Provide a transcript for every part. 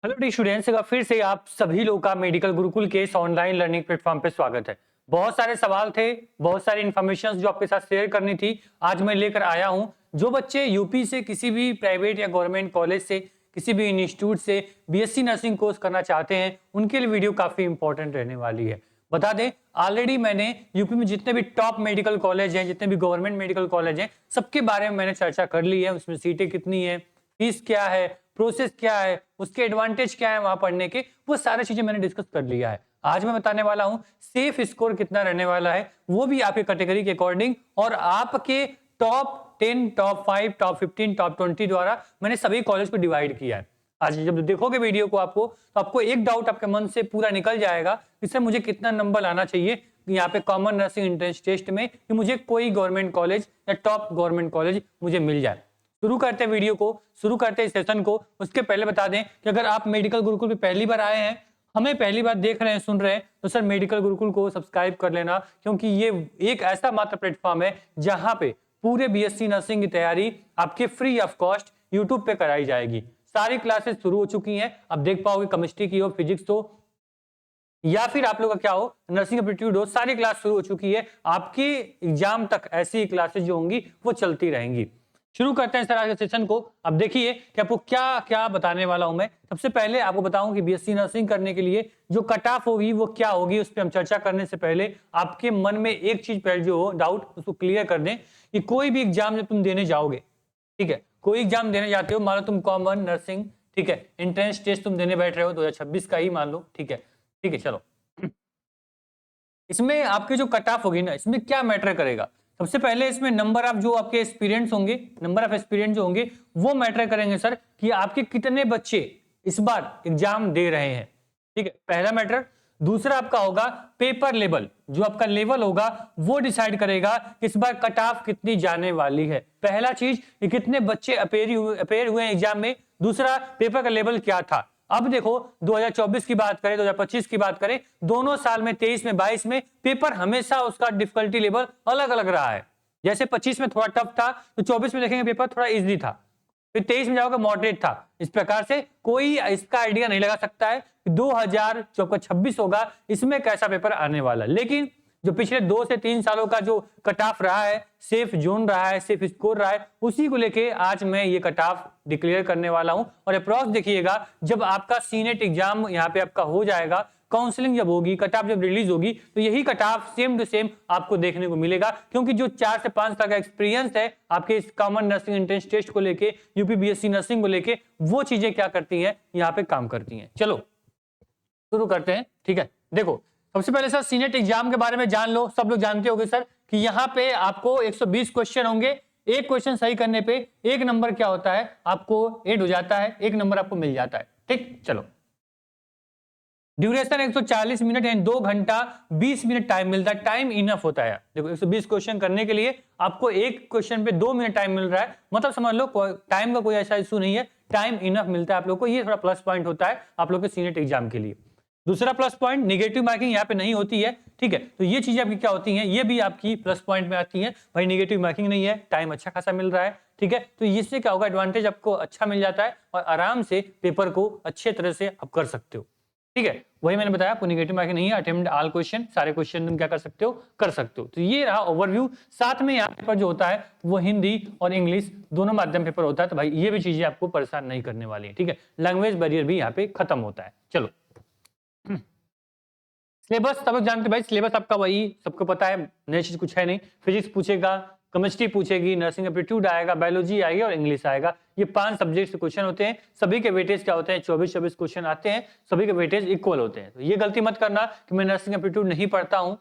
Hello D students का फिर से आप सभी लोग का मेडिकल गुरुकुल के इस ऑनलाइन लर्निंग प्लेटफॉर्म पे स्वागत है। बहुत सारे सवाल थे, बहुत सारी इन्फॉर्मेशन जो आपके साथ शेयर करनी थी, आज मैं लेकर आया हूं। जो बच्चे यूपी से किसी भी प्राइवेट या गवर्नमेंट कॉलेज से किसी भी इंस्टीट्यूट से बीएससी नर्सिंग कोर्स करना चाहते हैं, उनके लिए वीडियो काफी इंपॉर्टेंट रहने वाली है। बता दें, ऑलरेडी मैंने यूपी में जितने भी टॉप मेडिकल कॉलेज हैं, जितने भी गवर्नमेंट मेडिकल कॉलेज हैं, सबके बारे में मैंने चर्चा कर ली है। उसमें सीटें कितनी है, फीस क्या है, प्रोसेस क्या है, उसके एडवांटेज क्या है वहां पढ़ने के, वो सारी चीजें मैंने डिस्कस कर लिया है। आज मैं बताने वाला हूं सेफ स्कोर कितना रहने वाला है, वो भी आपके कैटेगरी के अकॉर्डिंग और आपके टॉप 10, टॉप 5, टॉप 15, टॉप 20 द्वारा मैंने सभी कॉलेज को डिवाइड किया है। आज जब देखोगे वीडियो को आपको, तो आपको एक डाउट आपके मन से पूरा निकल जाएगा, इससे मुझे कितना नंबर लाना चाहिए यहाँ पे कॉमन नर्सिंग एंट्रेंस टेस्ट में, कि मुझे कोई गवर्नमेंट कॉलेज या टॉप गवर्नमेंट कॉलेज मुझे मिल जाए। शुरू करते हैं वीडियो को, शुरू करते हैं इस सेशन को। उसके पहले बता दें कि अगर आप मेडिकल गुरुकुल पे पहली बार आए हैं, हमें पहली बार देख रहे हैं, सुन रहे हैं, तो सर मेडिकल गुरुकुल को सब्सक्राइब कर लेना, क्योंकि ये एक ऐसा मात्र प्लेटफॉर्म है जहां पे पूरे बीएससी नर्सिंग की तैयारी आपके फ्री ऑफ कॉस्ट यूट्यूब पे कराई जाएगी। सारी क्लासेस शुरू हो चुकी हैं, अब देख पाओगे, केमिस्ट्री की हो, फिजिक्स हो, या फिर आप लोग का क्या हो, नर्सिंग एप्टीट्यूड हो, सारी क्लास शुरू हो चुकी है। आपकी एग्जाम तक ऐसी क्लासेस जो होंगी वो चलती रहेंगी। शुरू करते हैं सर आज के सेशन को। अब देखिए कि आपको क्या क्या बताने वाला हूं मैं। सबसे पहले आपको बताऊं कि बीएससी नर्सिंग करने के लिए जो कट ऑफ होगी वो क्या होगी, उस पर हम चर्चा करने से पहले आपके मन में एक चीज पहले जो हो डाउट, उसको क्लियर कर दें कि कोई भी एग्जाम जब तुम देने जाओगे, ठीक है, कोई एग्जाम देने जाते हो, मान लो तुम कॉमन नर्सिंग, ठीक है, एंट्रेंस टेस्ट तुम देने बैठ रहे हो 2026 का ही मान लो, ठीक है, ठीक है, चलो। इसमें आपके जो कट ऑफ होगी ना, इसमें क्या मैटर करेगा? सबसे पहले इसमें नंबर ऑफ जो आपके एक्सपीरियंस होंगे, नंबर ऑफ एक्सपीरियंस जो होंगे वो मैटर करेंगे सर, कि आपके कितने बच्चे इस बार एग्जाम दे रहे हैं, ठीक है, पहला मैटर। दूसरा आपका होगा पेपर लेवल, जो आपका लेवल होगा वो डिसाइड करेगा कि इस बार कट ऑफ कितनी जाने वाली है। पहला चीज कि कितने बच्चे अपेयर हुए एग्जाम में, दूसरा पेपर का लेवल क्या था। अब देखो 2024 की बात करें, 2025 की बात करें, दोनों साल में 23 में 22 में पेपर हमेशा उसका डिफिकल्टी लेवल अलग अलग रहा है। जैसे 25 में थोड़ा टफ था, तो 24 में देखेंगे पेपर थोड़ा इजी था, फिर 23 में जाओगे मॉडरेट था। इस प्रकार से कोई इसका आइडिया नहीं लगा सकता है कि 2026 होगा, इसमें कैसा पेपर आने वाला। लेकिन जो पिछले 2 से 3 सालों का जो कट ऑफ रहा है, सेफ जोन रहा है, सेफ स्कोर रहा है, उसी को लेके आज मैं ये कट ऑफ डिक्लेयर करने वाला हूं। और अप्रॉक्स देखिएगा, जब आपका सीनेट एग्जाम यहाँ पे आपका हो जाएगा, काउंसलिंग जब होगी, कट ऑफ जब रिलीज होगी, तो यही cut off same to same आपको देखने को मिलेगा। क्योंकि जो 4 से 5 साल का एक्सपीरियंस है आपके इस कॉमन नर्सिंग एंट्रेंस टेस्ट को लेके, यूपी बीएससी नर्सिंग को लेके, वो चीजें क्या करती हैं, यहाँ पे काम करती हैं। चलो शुरू करते हैं, ठीक है। देखो सबसे पहले सर सीनेट एग्जाम के बारे में जान लो। सब लोग जानते होंगे सर कि यहाँ पे आपको 120 क्वेश्चन होंगे। एक क्वेश्चन सही करने पे एक नंबर क्या होता है, आपको ऐड हो जाता है, एक नंबर आपको मिल जाता है, ठीक। चलो ड्यूरेशन 140 मिनट यानी 2 घंटा 20 मिनट टाइम मिलता है, टाइम इनफ होता है। देखो 120 क्वेश्चन करने के लिए आपको एक क्वेश्चन पे 2 मिनट टाइम मिल रहा है, मतलब समझ लो टाइम का कोई ऐसा इशू नहीं है, टाइम इनफ मिलता है आप लोग को। ये थोड़ा प्लस पॉइंट होता है आप लोग के सीनेट एग्जाम के लिए। दूसरा प्लस पॉइंट, नेगेटिव मार्किंग यहाँ पे नहीं होती है, ठीक है। तो ये चीजें आपकी क्या होती हैं, ये भी आपकी प्लस पॉइंट में आती है। भाई नेगेटिव मार्किंग नहीं है, टाइम अच्छा खासा मिल रहा है, ठीक है। तो इससे क्या होगा, एडवांटेज आपको अच्छा मिल जाता है और आराम से पेपर को अच्छे तरह से आप कर सकते हो, ठीक है। वही मैंने बताया, आपको नेगेटिव मार्किंग नहीं है, अटेम्प्ट ऑल क्वेश्चन, सारे क्वेश्चन तुम क्या कर सकते हो, कर सकते हो। तो ये रहा ओवरव्यू। साथ में यहाँ पेपर जो होता है वो हिंदी और इंग्लिश दोनों माध्यम पेपर होता है। तो भाई ये भी चीजें आपको परेशान नहीं करने वाली है, ठीक है। लैंग्वेज बैरियर भी यहाँ पे खत्म होता है। चलो सिलेबस सब लोग जानते हैं भाई, सिलेबस आपका वही सबको पता है, नई चीज कुछ है नहीं। फिजिक्स पूछेगा, केमिस्ट्री पूछेगी, नर्सिंग एप्टीट्यूड आएगा, बायोलॉजी आएगी और इंग्लिश आएगा। ये 5 सब्जेक्ट से क्वेश्चन होते हैं। सभी के वेटेज क्या होते हैं, 24-24 क्वेश्चन आते हैं, सभी के वेटेज इक्वल होते हैं। तो ये गलती मत करना कि मैं नर्सिंग एप्टीट्यूड नहीं पढ़ता हूँ,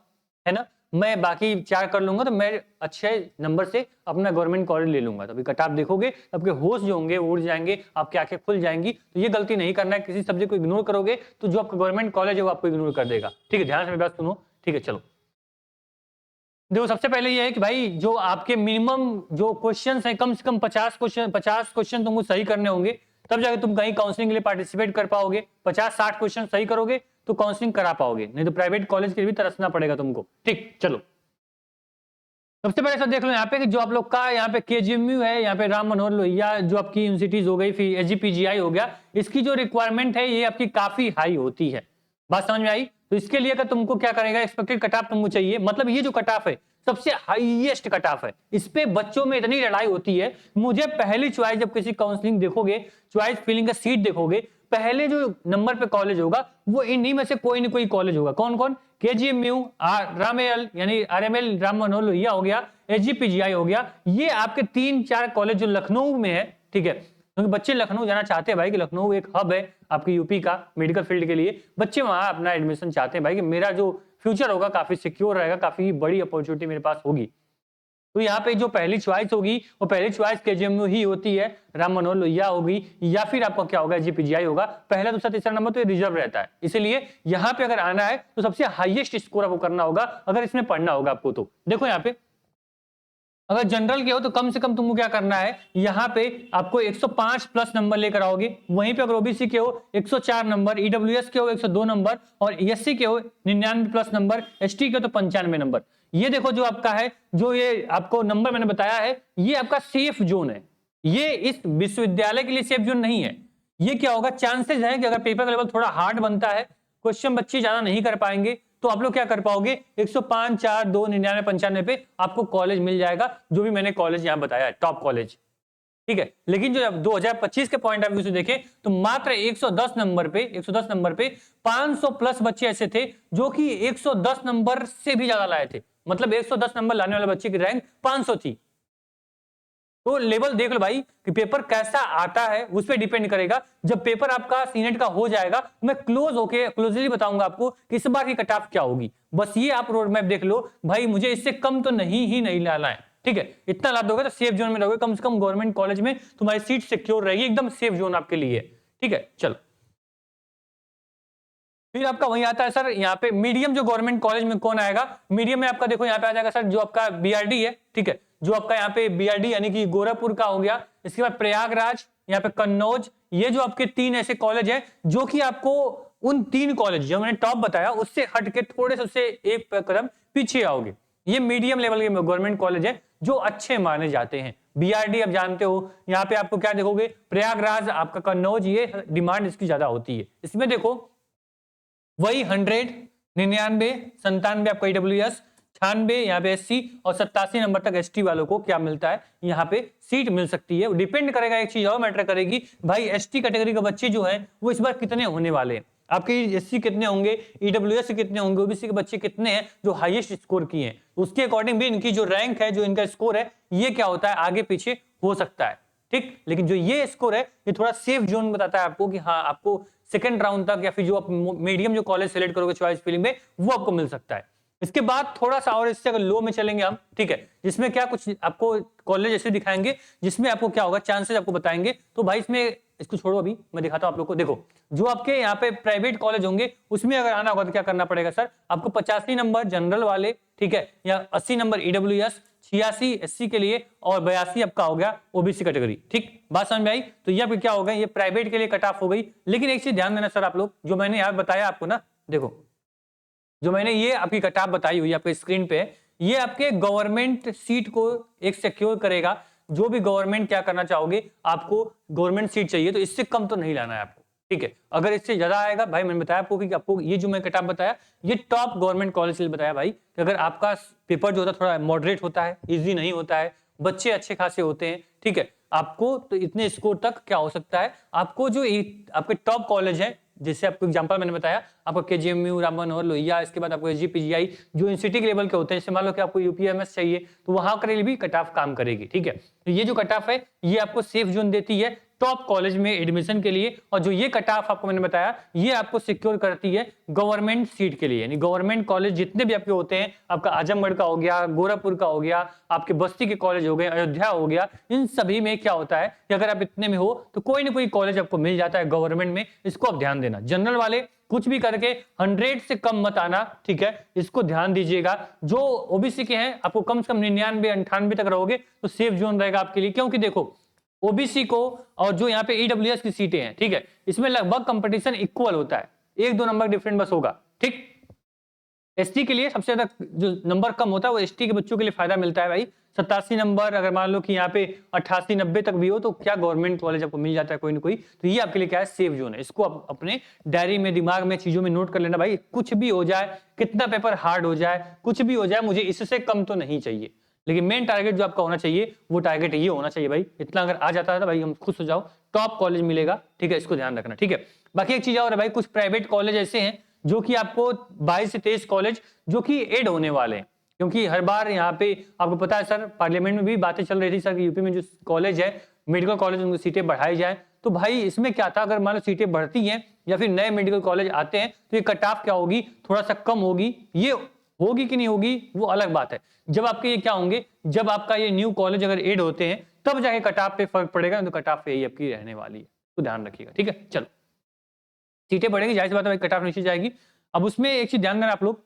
है ना, मैं बाकी 4 कर लूंगा तो मैं अच्छे नंबर से अपना गवर्नमेंट कॉलेज ले लूंगा। तो अभी कट ऑफ देखोगे, आपके होश जो होंगे वो उड़ जाएंगे, आपकी आंखें खुल जाएंगी। तो ये गलती नहीं करना है, किसी सब्जेक्ट को इग्नोर करोगे तो जो आपका गवर्नमेंट कॉलेज है वो आपको इग्नोर कर देगा, ठीक है। ध्यान से मेरी बात सुनो, ठीक है। चलो देखो सबसे पहले ये है कि भाई जो आपके मिनिमम जो क्वेश्चंस हैं, कम से कम 50 क्वेश्चन तुमको सही करने होंगे, तब जाके तुम कहीं काउंसलिंग के लिए पार्टिसिपेट कर पाओगे। 50-60 क्वेश्चन सही करोगे तो काउंसलिंग करा पाओगे, नहीं तो प्राइवेट कॉलेज के लिए भी तरसना पड़ेगा तुमको, ठीक। चलो सबसे पहले सर देख लो यहाँ पे कि जो आप लोग का यहाँ पे केजीएमयू है, यहाँ पे राम मनोहर लोहिया जो आपकी यूनिवर्सिटीज हो गई, फिर एसजीपीजीआई हो गया, इसकी जो रिक्वायरमेंट है ये आपकी काफी हाई होती है। बात समझ में आई? तो इसके लिए अगर तुमको क्या करेगा, एक्सपेक्टेड कट ऑफ तुमको चाहिए, मतलब ये जो कट ऑफ है सबसे हाईएस्ट कट ऑफ है, इस पे बच्चों में इतनी लड़ाई होती है। मुझे पहली चॉइस जब किसी काउंसलिंग देखोगे, चॉइस फिलिंग का सीट देखोगे, पहले जो नंबर पे कॉलेज होगा वो इन्हीं में से कोई ना कोई कॉलेज होगा। कौन कौन? केजीएमयू, रामेल यानी आरएमएल राम मनोहर लोहिया हो गया, एसजीपीजीआई हो गया, ये आपके 3-4 कॉलेज जो लखनऊ में है, ठीक है, क्योंकि बच्चे लखनऊ जाना चाहते हैं भाई, कि लखनऊ एक हब है आपके यूपी का मेडिकल फील्ड के लिए, बच्चे वहां अपना एडमिशन चाहते हैं भाई कि मेरा जो फ्यूचर होगा काफी सिक्योर रहेगा, काफी बड़ी अपॉर्चुनिटी मेरे पास होगी। तो यहाँ पे जो पहली चॉइस होगी वो पहली चॉइस केजीएमयू ही होती है, राम मनोहर लोहिया होगी, या फिर आपका क्या होगा, एसजीपीजीआई होगा। पहला दूसरा तीसरा नंबर तो ये रिजर्व रहता है, इसलिए यहाँ पे अगर आना है तो सबसे हाईएस्ट स्कोर आपको करना होगा अगर इसमें पढ़ना होगा आपको। तो देखो यहाँ पे अगर जनरल के हो तो कम से कम तुमको क्या करना है, यहाँ पे आपको 105 प्लस नंबर लेकर आओगे। वहीं पे अगर ओबीसी के हो 104 नंबर, ईडब्ल्यूएस के हो 102 नंबर, और एससी के हो 99 प्लस नंबर, एसटी के हो तो 95 नंबर। ये देखो जो आपका है, जो ये आपको नंबर मैंने बताया है, ये आपका सेफ जोन है, ये इस विश्वविद्यालय के लिए सेफ जोन नहीं है। ये क्या होगा, चांसेस है कि अगर पेपर का लेवल थोड़ा हार्ड बनता है, क्वेश्चन बच्चे ज्यादा नहीं कर पाएंगे, तो आप लोग क्या कर पाओगे, 105, 4, 2, 99, 95 पे आपको कॉलेज मिल जाएगा, जो भी मैंने कॉलेज यहां बताया है, टॉप कॉलेज, ठीक है। लेकिन जो 2025 के पॉइंट ऑफ व्यू से देखें तो मात्र 110 नंबर पे 500 प्लस बच्चे ऐसे थे जो कि 110 नंबर से भी ज्यादा लाए थे, मतलब 110 नंबर लाने वाले बच्चे की रैंक 500 थी। तो लेवल देख लो भाई कि पेपर कैसा आता है, उस पर डिपेंड करेगा। जब पेपर आपका सीनेट का हो जाएगा मैं क्लोजली बताऊंगा आपको कि इस बार की कट ऑफ क्या होगी। बस ये आप रोड मैप देख लो भाई, मुझे इससे कम तो नहीं लाना है, ठीक है। इतना लाभ दोगे तो सेफ जोन में रहोगे, कम से कम गवर्नमेंट कॉलेज में तुम्हारी सीट सिक्योर रहेगी, एकदम सेफ जोन आपके लिए, ठीक है। चलो फिर आपका वही आता है सर, यहाँ पे मीडियम जो गवर्नमेंट कॉलेज में कौन आएगा, मीडियम में आपका देखो यहाँ पे आ जाएगा सर जो आपका बीआरडी है, ठीक है, जो आपका यहाँ पे बीआरडी यानी कि गोरखपुर का हो गया, इसके बाद प्रयागराज, यहाँ पे कन्नौज, ये जो आपके 3 ऐसे कॉलेज हैं जो कि आपको उन 3 कॉलेज जो मैंने टॉप बताया उससे हट के थोड़े से उससे एक कदम पीछे आओगे। ये मीडियम लेवल के गवर्नमेंट कॉलेज है जो अच्छे माने जाते हैं। बीआरडी आप जानते हो, यहाँ पे आपको क्या देखोगे, प्रयागराज, आपका कन्नौज, ये डिमांड इसकी ज्यादा होती है। इसमें देखो वही 100, 99, 97 आपका ईडब्ल्यूएस, 96 यहाँ पे एससी, और 87 नंबर तक एसटी वालों को क्या मिलता है, यहाँ पे सीट मिल सकती है। डिपेंड करेगा, एक चीज और मैटर करेगी भाई, एसटी कैटेगरी के बच्चे जो हैं वो इस बार कितने होने वाले हैं, आपके एससी कितने होंगे, ईडब्ल्यूएस कितने होंगे, ओबीसी के बच्चे कितने हैं जो हाईएस्ट स्कोर किए हैं, उसके अकॉर्डिंग भी इनकी जो रैंक है, जो इनका स्कोर है, ये क्या होता है, आगे पीछे हो सकता है, ठीक। लेकिन जो ये स्कोर है ये थोड़ा सेफ जोन बताता है आपको कि हाँ आपको सेकंड राउंड तक या फिर जो आप मीडियम जो कॉलेज सेलेक्ट करोगे चॉइस फिलिंग में, वो आपको मिल सकता है। इसके बाद थोड़ा सा और इससे अगर लो में चलेंगे हम, ठीक है, जिसमें क्या कुछ आपको कॉलेज ऐसे दिखाएंगे जिसमें आपको क्या होगा, चांसेस आपको बताएंगे। तो भाई इसमें इसको छोड़ो, अभी मैं दिखाता हूं आप लोग को। देखो जो आपके यहाँ पे प्राइवेट कॉलेज होंगे उसमें अगर आना होगा तो क्या करना पड़ेगा सर, आपको 85 नंबर जनरल वाले, ठीक है, या 80 नंबर ईडब्ल्यूएस, 86 एससी के लिए, और 82 आपका हो गया ओबीसी कैटेगरी, ठीक। बात समझ में आई? तो ये आपके क्या हो गया, ये प्राइवेट के लिए कट ऑफ हो गई। लेकिन एक चीज ध्यान देना सर आप लोग, जो मैंने यहाँ बताया आपको ना, देखो जो मैंने ये आपकी कट ऑफ बताई हुई आपके स्क्रीन पे, ये आपके गवर्नमेंट सीट को एक सिक्योर करेगा। जो भी गवर्नमेंट क्या करना चाहोगे, आपको गवर्नमेंट सीट चाहिए तो इससे कम तो नहीं लाना है आपको, ठीक है। अगर इससे ज्यादा आएगा भाई, मैंने बताया आपको कि आपको ये जो मैं कट ऑफ बताया, ये टॉप गवर्नमेंट कॉलेज के लिए बताया भाई, कि अगर आपका पेपर जो होता है थोड़ा मॉडरेट होता है, इजी नहीं होता है, बच्चे अच्छे खासे होते हैं, ठीक है, आपको तो इतने स्कोर तक क्या हो सकता है, आपको जो आपके टॉप कॉलेज है, जैसे आपको एग्जांपल मैंने बताया, आपका केजीएमयू, राम मनोहर लोहिया, इसके बाद आपको एसजीपीजीआई, जो यूनिवर्सिटी के लेवल के होते हैं, जैसे मान लो कि आपको यूपीएमएस चाहिए तो वहां के लिए भी कट ऑफ काम करेगी, ठीक है। तो ये जो कट ऑफ है ये आपको सेफ जोन देती है टॉप कॉलेज में एडमिशन के लिए, और जो ये कट ऑफ आपको मैंने बताया ये आपको सिक्योर करती है गवर्नमेंट सीट के लिए। यानी गवर्नमेंट कॉलेज जितने भी आपके होते हैं, आपका आजमगढ़ का हो गया, गोरखपुर का हो गया, आपके बस्ती के कॉलेज हो गए, अयोध्या हो गया, इन सभी में क्या होता है कि अगर आप इतने में हो तो कोई ना कोई कॉलेज आपको मिल जाता है गवर्नमेंट में। इसको आप ध्यान देना, जनरल वाले कुछ भी करके 100 से कम मत आना, ठीक है, इसको ध्यान दीजिएगा। जो ओबीसी के हैं आपको कम से कम 99, 98 तक रहोगे तो सेफ जोन रहेगा आपके लिए, क्योंकि देखो ओबीसी को और जो यहाँ पे ईडब्ल्यूएस की सीटें हैं, ठीक है, इसमें लगभग कंपटीशन इक्वल होता है, 1-2 नंबर डिफरेंट बस होगा, ठीक। एसटी के लिए सबसे ज्यादा जो नंबर कम होता है वो एसटी के बच्चों के लिए फायदा मिलता है भाई। 87 नंबर, अगर मान लो कि यहाँ पे 88-90 तक भी हो तो क्या गवर्नमेंट कॉलेज आपको मिल जाता है कोई ना कोई। तो ये आपके लिए क्या है, सेफ जोन है। इसको आप अपने डायरी में, दिमाग में, चीजों में नोट कर लेना भाई। कुछ भी हो जाए, कितना पेपर हार्ड हो जाए, कुछ भी हो जाए, मुझे इससे कम तो नहीं चाहिए। लेकिन मेन टारगेट जो आपका होना चाहिए वो टारगेट ये होना चाहिए भाई, इतना अगर आ जाता है तो भाई हम खुश हो जाओ, टॉप कॉलेज मिलेगा। ठीक है, इसको ध्यान रखना। ठीक है, बाकी एक चीज और है भाई, कुछ प्राइवेट कॉलेज ऐसे हैं जो कि आपको 22 से 23 कॉलेज जो कि ऐड होने वाले हैं। क्योंकि हर बार यहाँ पे आपको पता है सर, पार्लियामेंट में भी बातें चल रही थी सर कि यूपी में जो कॉलेज है, मेडिकल कॉलेज, उनको सीटें बढ़ाई जाए। तो भाई इसमें क्या था, अगर मान लो सीटें बढ़ती हैं या फिर नए मेडिकल कॉलेज आते हैं तो ये कट ऑफ क्या होगी, थोड़ा सा कम होगी। ये होगी कि नहीं होगी वो अलग बात है। जब आपके ये क्या होंगे, जब आपका ये न्यू कॉलेज अगर ऐड होते हैं तब जाके कट ऑफ पे फर्क पड़ेगा। तो कट ऑफ पे ही आपकी रहने वाली है, तो ध्यान रखिएगा। ठीक है, चलो सीटें बढ़ेगी, जाहिर सी बात है भाई, कट ऑफ नीचे जाएगी। अब उसमें एक चीज ध्यान देना आप लोग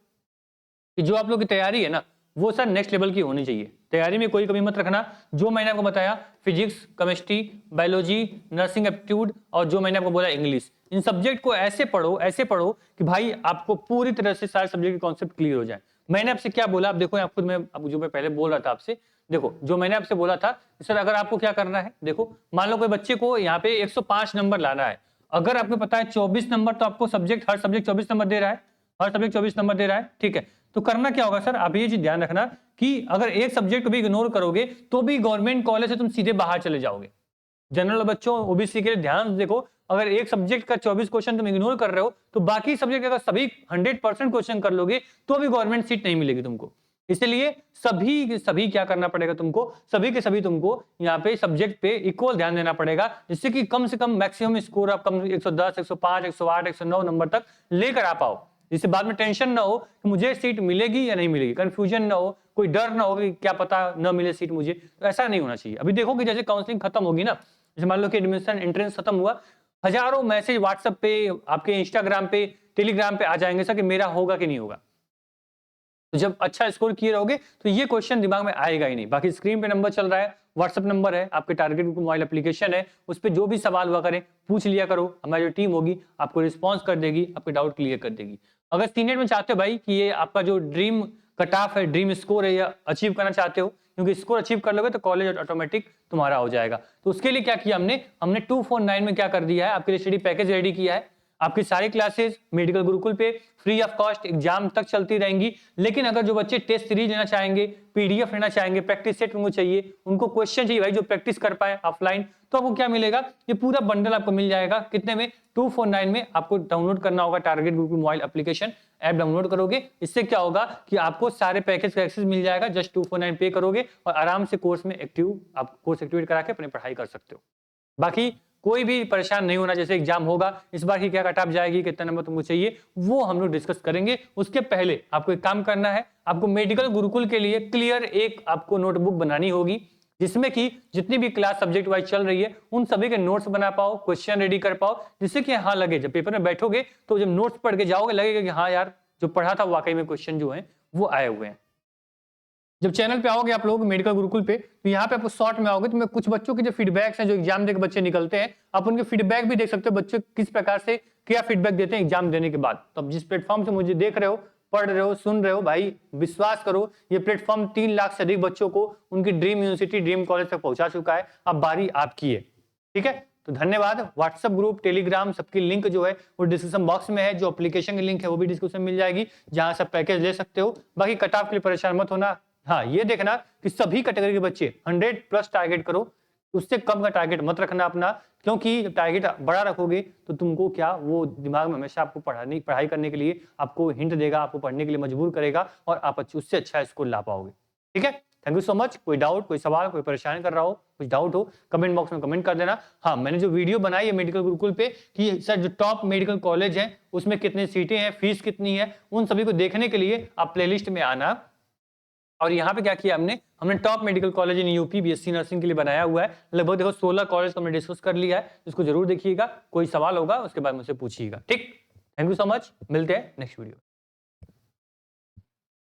कि जो आप लोग की तैयारी है ना वो सर नेक्स्ट लेवल की होनी चाहिए। तैयारी में कोई कमी मत रखना। जो मैंने आपको बताया, physics, chemistry, biology, nursing aptitude, और जो मैंने आपको बोला इंग्लिश, इन सब्जेक्ट को ऐसे पढ़ो कि भाई आपको पूरी तरह से सारे सब्जेक्ट के कॉन्सेप्ट क्लियर हो जाए। मैंने आपसे क्या बोला, आप देखो, आप खुद में, अब जो मैं पहले बोल रहा था आपसे, देखो जो मैंने आपसे बोला था सर, अगर आपको क्या करना है, देखो मान लो कोई बच्चे को यहाँ पे 105 नंबर लाना है। अगर आपको पता है 24 नंबर, तो आपको सब्जेक्ट, हर सब्जेक्ट 24 नंबर दे रहा है, हर सब्जेक्ट 24 नंबर दे रहा है। ठीक है, तो करना क्या होगा सर, आप ये चीज ध्यान रखना कि अगर एक सब्जेक्ट को भी इग्नोर करोगे तो भी गवर्नमेंट कॉलेज से तुम सीधे बाहर चले जाओगे। जनरल बच्चों, ओबीसी के लिए ध्यान देखो, अगर एक सब्जेक्ट का 24 क्वेश्चन तुम इग्नोर कर रहे हो तो बाकी सब्जेक्ट अगर सभी 100% क्वेश्चन कर लोगे तो भी गवर्नमेंट सीट नहीं मिलेगी तुमको। इसलिए सभी क्या करना पड़ेगा तुमको, सभी के सभी तुमको यहाँ पे सब्जेक्ट पे इक्वल ध्यान देना पड़ेगा, जिससे कि कम से कम मैक्सिमम स्कोर आप कम 110, 105, 108, 109 नंबर तक लेकर आ पाओ, जिससे बाद में टेंशन ना हो कि मुझे सीट मिलेगी या नहीं मिलेगी, कंफ्यूजन ना हो, कोई डर ना हो कि क्या पता न मिले सीट मुझे। तो ऐसा नहीं होना चाहिए। अभी देखो कि जैसे काउंसलिंग खत्म होगी ना, जैसे मान लो कि एडमिशन एंट्रेंस खत्म हुआ, हजारों मैसेज व्हाट्सएप पे, आपके इंस्टाग्राम पे, टेलीग्राम पे आ जाएंगे सर कि मेरा होगा कि नहीं होगा। तो जब अच्छा स्कोर किए रहोगे तो ये क्वेश्चन दिमाग में आएगा ही नहीं। बाकी स्क्रीन पे नंबर चल रहा है, व्हाट्सएप नंबर है, आपके टारगेट ग्रुप मोबाइल एप्लीकेशन है, उस पर जो भी सवाल हुआ करें पूछ लिया करो, हमारी जो टीम होगी आपको रिस्पॉन्स कर देगी, आपके डाउट क्लियर कर देगी। अगर सीनियर में चाहते हो भाई कि ये आपका जो ड्रीम कट ऑफ है, ड्रीम स्कोर है, या अचीव करना चाहते हो, क्योंकि स्कोर अचीव कर लोगे तो कॉलेज ऑटोमेटिक तुम्हारा हो जाएगा। तो उसके लिए क्या किया हमने 249 में क्या कर दिया है, आपके लिए स्टडी पैकेज रेडी किया है। आपकी सारी क्लासेस मेडिकल गुरुकुल पे फ्री ऑफ कॉस्ट एग्जाम तक चलती रहेंगी। लेकिन अगर जो बच्चे टेस्ट सीरीज लेना चाहेंगे, पीडीएफ लेना चाहेंगे, प्रैक्टिस सेट उनको चाहिए, उनको क्वेश्चन चाहिए भाई जो प्रैक्टिस कर पाए ऑफलाइन, तो आपको क्या मिलेगा, ये पूरा बंडल आपको मिल जाएगा। कितने में, 249 में। आपको डाउनलोड करना होगा target Gurukul mobile application, app download करोगे। इससे क्या होगा कि आपको सारे पैकेज का एक्सेस मिल जाएगा, जस्ट 249 पे करोगे और आराम से कोर्स में आप कोर्स एक्टिवेट करा के अपनी पढ़ाई कर सकते हो। बाकी कोई भी परेशान नहीं होना, जैसे एग्जाम होगा इस बार की क्या कट ऑफ जाएगी, कितना नंबर तुमको चाहिए, वो हम लोग डिस्कस करेंगे। उसके पहले आपको एक काम करना है, आपको मेडिकल गुरुकुल के लिए क्लियर एक आपको नोटबुक बनानी होगी, जिसमें कि जितनी भी क्लास सब्जेक्ट वाइज चल रही है उन सभी के नोट्स बना पाओ, क्वेश्चन रेडी कर पाओ, जिससे कि हाँ लगे जब पेपर में बैठोगे तो जब नोट्स पढ़ के जाओगे लगेगा कि हाँ यार जो पढ़ा था वाकई में क्वेश्चन जो है वो आए हुए हैं। जब चैनल पे आओगे आप लोग मेडिकल गुरुकुल पे, तो यहाँ पे आपको शॉर्ट में आओगे तो मैं कुछ बच्चों के जो फीडबैक्स हैं, जो एग्जाम देकर बच्चे निकलते हैं, आप उनके फीडबैक भी देख सकते हो, बच्चे किस प्रकार से क्या फीडबैक देते हैं एग्जाम देने के बाद। तो अब जिस प्लेटफॉर्म से मुझे देख रहे हो, पढ़ रहे हो, सुन रहे हो, भाई विश्वास करो ये प्लेटफॉर्म 3 लाख से अधिक बच्चों को उनकी ड्रीम यूनिवर्सिटी, ड्रीम कॉलेज तक पहुंचा चुका है। अब बारी आपकी है। ठीक है, तो धन्यवाद। व्हाट्सएप ग्रुप, टेलीग्राम, सबकी लिंक जो है वो डिस्क्रिप्शन बॉक्स में है। जो एप्लीकेशन की लिंक है वो भी डिस्क्रिप्शन मिल जाएगी, जहां सब पैकेज ले सकते हो। बाकी कट ऑफ के लिए परेशान मत होना। हाँ, ये देखना कि सभी कैटेगरी के बच्चे 100+ टारगेट करो, उससे कम का टारगेट मत रखना अपना, क्योंकि जब टारगेट बड़ा रखोगे तो तुमको क्या, वो दिमाग में हमेशा आपको पढ़ाई करने के लिए आपको हिंट देगा, आपको पढ़ने के लिए मजबूर करेगा और आप उससे अच्छा स्कोर ला पाओगे। ठीक है, थैंक यू सो मच। कोई डाउट, कोई सवाल, कोई परेशान कर रहा हो, कुछ डाउट हो, कमेंट बॉक्स में कमेंट कर देना। हाँ, मैंने जो वीडियो बनाई है मेडिकल गुरुकुल पे कि सर जो टॉप मेडिकल कॉलेज है उसमें कितनी सीटें हैं, फीस कितनी है, उन सभी को देखने के लिए आप प्लेलिस्ट में आना। और यहाँ पे क्या किया हमने top medical college in UP BSc nursing के लिए बनाया हुआ है। लगभग देखो 16 कॉलेज को हमने डिस्कस कर लिया है, इसको जरूर देखिएगा। कोई सवाल होगा उसके बाद मुझसे पूछिएगा। ठीक, थैंक यू सो मच, मिलते हैं नेक्स्ट वीडियो।